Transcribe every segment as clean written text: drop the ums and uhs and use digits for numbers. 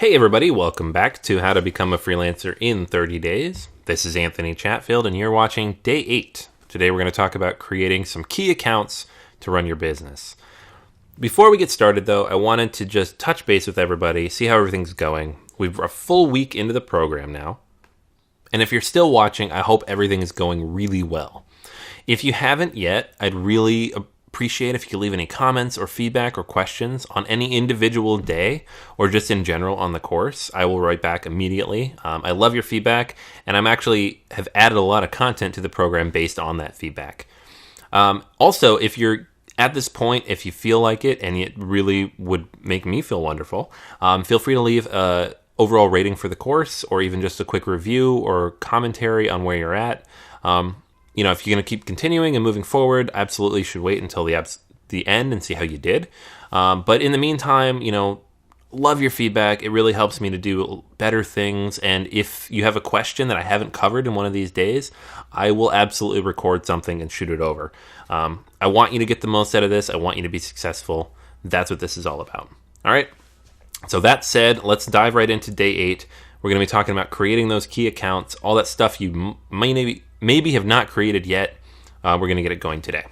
Hey everybody, welcome back to How to Become a Freelancer in 30 Days. This is Anthony Chatfield and you're watching Day 8. Today we're going to talk about creating some key accounts to run your business. Before we get started though, I wanted to just touch base with everybody, see how everything's going. We're a full week into the program now. And if you're still watching, I hope everything is going really well. If you haven't yet, I'd really appreciate if you could leave any comments or feedback or questions on any individual day or just in general on the course. I will write back immediately. I love your feedback, and I'm actually have added a lot of content to the program based on that feedback. Also, if you're at this point, if you feel like it, and it really would make me feel wonderful, feel free to leave an overall rating for the course or even just a quick review or commentary on where you're at. If you're going to keep continuing and moving forward, absolutely should wait until the end and see how you did. But in the meantime, love your feedback. It really helps me to do better things. And if you have a question that I haven't covered in one of these days, I will absolutely record something and shoot it over. I want you to get the most out of this. I want you to be successful. That's what this is all about. All right. So that said, let's dive right into Day 8. We're going to be talking about creating those key accounts, all that stuff you maybe have not created yet. We're going to get it going today.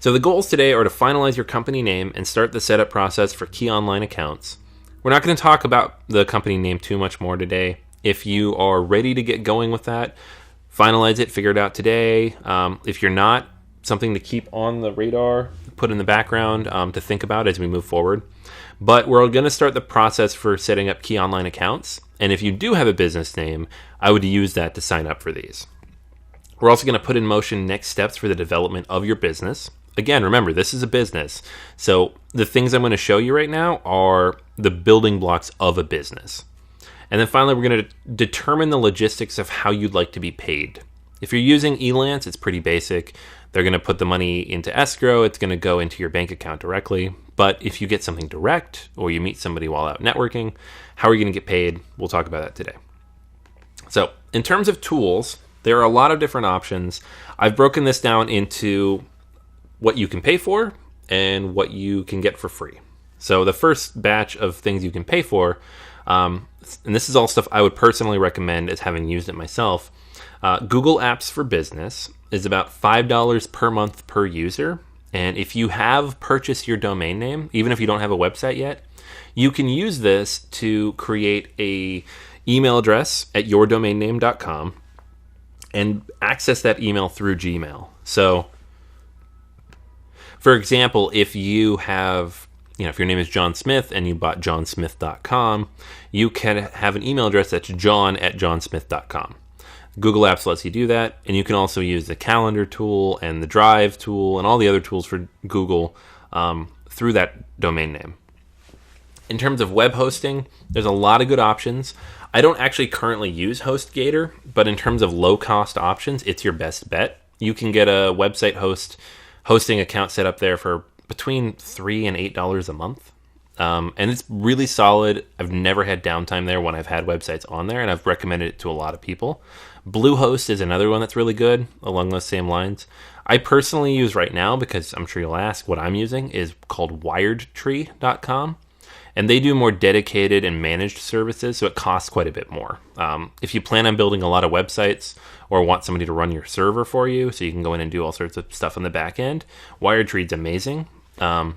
So the goals today are to finalize your company name and start the setup process for key online accounts. We're not going to talk about the company name too much more today. If you are ready to get going with that, finalize it, figure it out today. If you're not, something to keep on the radar, put in the background to think about as we move forward. But we're going to start the process for setting up key online accounts. And if you do have a business name, I would use that to sign up for these. We're also going to put in motion next steps for the development of your business. Again, remember, this is a business. So the things I'm going to show you right now are the building blocks of a business. And then finally, we're going to determine the logistics of how you'd like to be paid. If you're using Elance, it's pretty basic. They're going to put the money into escrow. It's going to go into your bank account directly. But if you get something direct or you meet somebody while out networking, how are you going to get paid? We'll talk about that today. So in terms of tools, there are a lot of different options. I've broken this down into what you can pay for and what you can get for free. So the first batch of things you can pay for, and this is all stuff I would personally recommend as having used it myself. Google Apps for Business is about $5 per month per user. And if you have purchased your domain name, even if you don't have a website yet, you can use this to create a email address at yourdomainname.com and access that email through Gmail. So, for example, if you have, if your name is John Smith and you bought johnsmith.com, you can have an email address that's john@johnsmith.com. Google Apps lets you do that, and you can also use the calendar tool and the Drive tool and all the other tools for Google through that domain name. In terms of web hosting, there's a lot of good options. I don't actually currently use HostGator, but in terms of low-cost options, it's your best bet. You can get a website hosting account set up there for between $3 and $8 a month. And it's really solid. I've never had downtime there when I've had websites on there, and I've recommended it to a lot of people. Bluehost is another one that's really good along those same lines. I personally use right now, because I'm sure you'll ask what I'm using, is called WiredTree.com. And they do more dedicated and managed services, so it costs quite a bit more. If you plan on building a lot of websites or want somebody to run your server for you so you can go in and do all sorts of stuff on the back end, WiredTree's amazing. But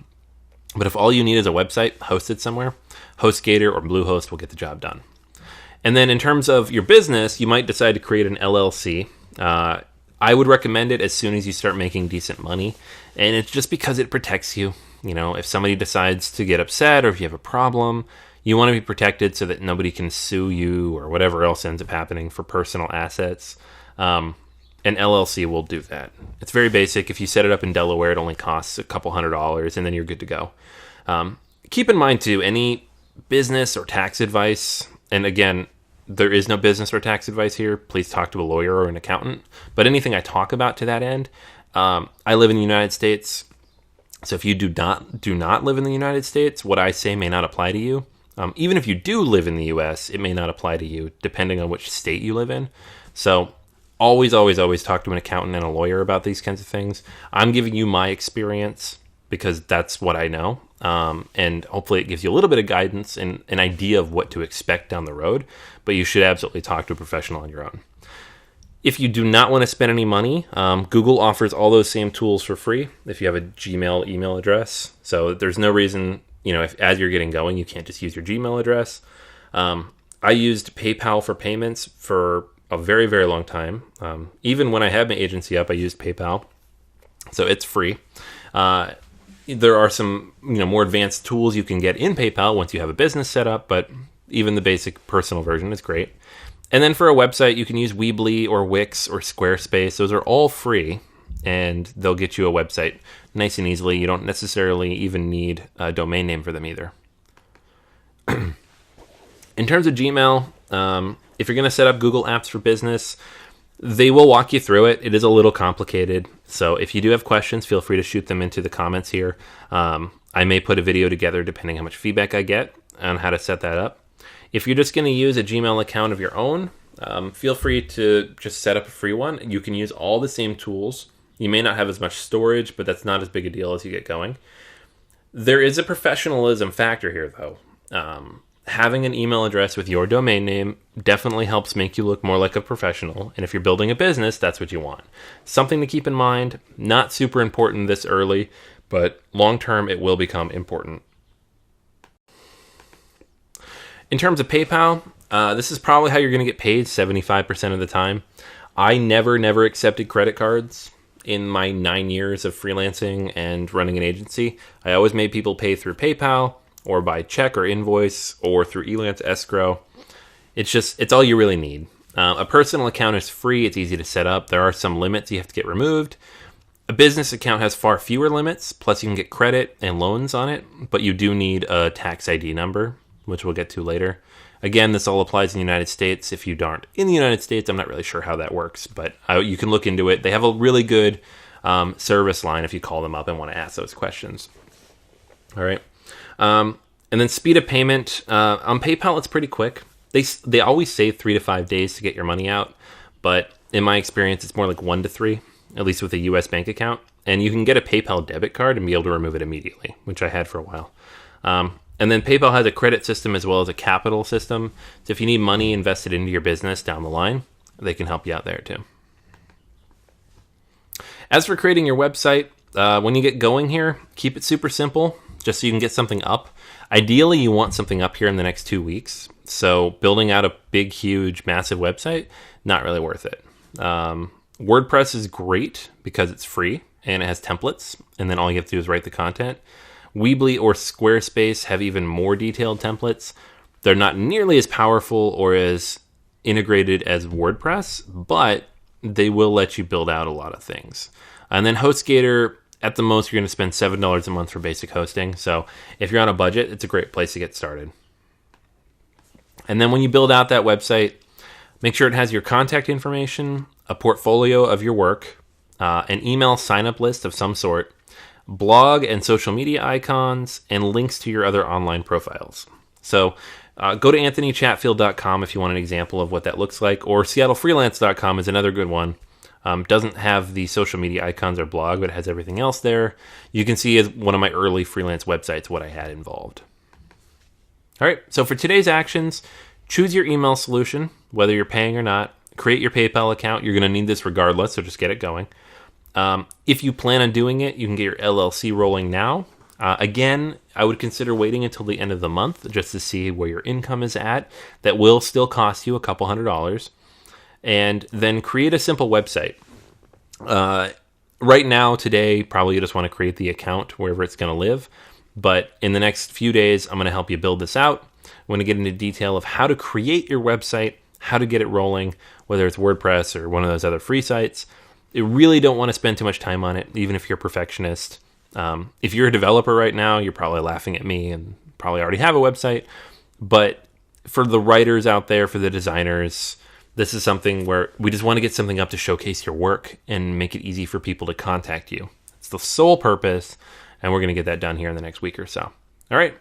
if all you need is a website hosted somewhere, HostGator or Bluehost will get the job done. And then in terms of your business, you might decide to create an LLC. I would recommend it as soon as you start making decent money. And it's just because it protects you. If somebody decides to get upset or if you have a problem, you want to be protected so that nobody can sue you or whatever else ends up happening for personal assets. An LLC will do that. It's very basic. If you set it up in Delaware, it only costs a couple $100 and then you're good to go. Keep in mind too, any business or tax advice, and again, there is no business or tax advice here. Please talk to a lawyer or an accountant. But anything I talk about to that end, I live in the United States. So if you do not live in the United States, what I say may not apply to you. Even if you do live in the U.S., it may not apply to you, depending on which state you live in. So always talk to an accountant and a lawyer about these kinds of things. I'm giving you my experience because that's what I know. and hopefully it gives you a little bit of guidance and an idea of what to expect down the road, but you should absolutely talk to a professional on your own. If you do not want to spend any money, Google offers all those same tools for free if you have a Gmail email address. So there's no reason, as you're getting going, you can't just use your Gmail address. I used PayPal for payments for a very, very long time. Even when I had my agency up, I used PayPal. So it's free. There are some more advanced tools you can get in PayPal once you have a business set up, but even the basic personal version is great. And then for a website, you can use Weebly or Wix or Squarespace. Those are all free, and they'll get you a website nice and easily. You don't necessarily even need a domain name for them either. In terms of Gmail, if you're going to set up Google Apps for Business, they will walk you through it. It is a little complicated. So if you do have questions, feel free to shoot them into the comments here. I may put a video together depending how much feedback I get on how to set that up. If you're just going to use a Gmail account of your own, feel free to just set up a free one. You can use all the same tools. You may not have as much storage, but that's not as big a deal as you get going. There is a professionalism factor here, though. Having an email address with your domain name definitely helps make you look more like a professional. And if you're building a business, that's what you want. Something to keep in mind, not super important this early, but long term it will become important. In terms of PayPal, this is probably how you're going to get paid 75% of the time. I never accepted credit cards in my 9 years of freelancing and running an agency. I always made people pay through PayPal or by check or invoice or through Elance Escrow. It's all you really need. A personal account is free. It's easy to set up. There are some limits you have to get removed. A business account has far fewer limits, plus you can get credit and loans on it, but you do need a tax ID number, which we'll get to later. Again, this all applies in the United States. If you aren't in the United States, I'm not really sure how that works, but you can look into it. They have a really good service line if you call them up and want to ask those questions. All right. And then speed of payment. On PayPal, it's pretty quick. They always say 3 to 5 days to get your money out, but in my experience, it's more like 1 to 3, at least with a US bank account. And you can get a PayPal debit card and be able to remove it immediately, which I had for a while. And then PayPal has a credit system as well as a capital system. So if you need money invested into your business down the line, they can help you out there too. As for creating your website, when you get going here, keep it super simple, just so you can get something up. Ideally, you want something up here in the next 2 weeks. So building out a big, huge, massive website, not really worth it. WordPress is great because it's free and it has templates, and then all you have to do is write the content. Weebly or Squarespace have even more detailed templates. They're not nearly as powerful or as integrated as WordPress, but they will let you build out a lot of things. And then HostGator, at the most, you're going to spend $7 a month for basic hosting. So if you're on a budget, it's a great place to get started. And then when you build out that website, make sure it has your contact information, a portfolio of your work, an email sign-up list of some sort, blog and social media icons, and links to your other online profiles. So go to anthonychatfield.com if you want an example of what that looks like, or seattlefreelance.com is another good one. Doesn't have the social media icons or blog, but it has everything else there. You can see as one of my early freelance websites what I had involved. All right, so for today's actions, choose your email solution, whether you're paying or not. Create your PayPal account. You're going to need this regardless, so just get it going. If you plan on doing it, you can get your LLC rolling now. Again, I would consider waiting until the end of the month just to see where your income is at. That will still cost you a couple $100. And then create a simple website. Right now, today, probably you just want to create the account wherever it's going to live. But in the next few days, I'm going to help you build this out. I'm going to get into detail of how to create your website, how to get it rolling, whether it's WordPress or one of those other free sites. You really don't want to spend too much time on it, even if you're a perfectionist. If you're a developer right now, you're probably laughing at me and probably already have a website. But for the writers out there, for the designers, this is something where we just want to get something up to showcase your work and make it easy for people to contact you. It's the sole purpose, and we're going to get that done here in the next week or so. All right.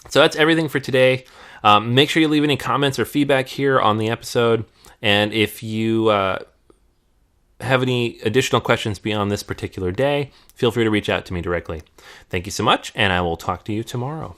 So that's everything for today. Make sure you leave any comments or feedback here on the episode. And if you have any additional questions beyond this particular day, feel free to reach out to me directly. Thank you so much, and I will talk to you tomorrow.